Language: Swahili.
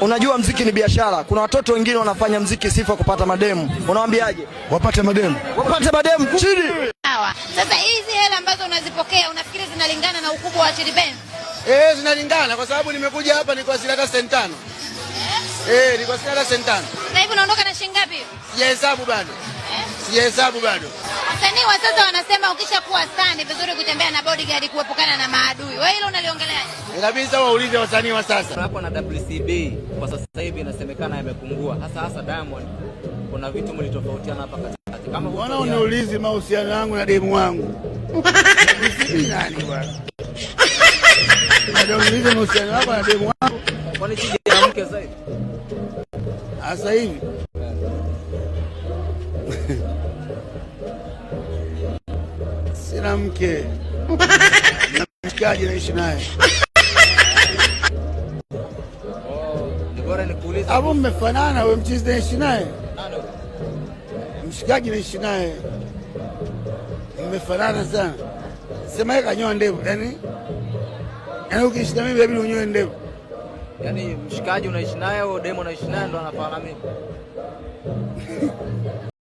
Unajua mziki ni biashara. Kuna watoto wengine wanafanya mziki sifa kupata mademu. Unawaambiaje? Wapate mademu. Wapate mademu chini. Sawa. Sasa hizi hela ambazo unazipokea unafikiri zinalingana na ukubwa wa Chidi Benz? Zinalingana kwa sababu nimekuja hapa niko asili hata senti 5. Niko asili hata senti 5. Na hivi unaondoka na shilingi ngapi? Sijahesabu bado. Sijahesabu bado. Wasanii wa sasa wanasema ukishakuwa star ni vizuri kutembea na bodyguard kuepukana na maadui. Wewe hilo unaliongeleaje? Inabidi sawa waulize wasanii wa sasa. Hapo na WCB kwa sasa hivi inasemekana yamepungua. Hasa Diamond kuna vitu mlitofautiana hapa katikati. Kama bwana uniulize mahusiano yangu na demu wangu. WCB nani bwana? Ndio uniulize mahusiano yangu na demu wangu. Kwani Chidi ana mke sasa hivi? Sasa hivi. Sina mke. Na mshikaji naishi naye. Ni bora nikuulize. Hapo mmefanana wewe mchizi naishi naye? Mshikaji naishi naye. Mmefanana sana. Sema yeye kanyoa ndevu, yani ukiishi na mimi inabidi unyoe ndevu. Yaani mshikaji unaishi naye au demo unaishi naye ndo anafanana mimi?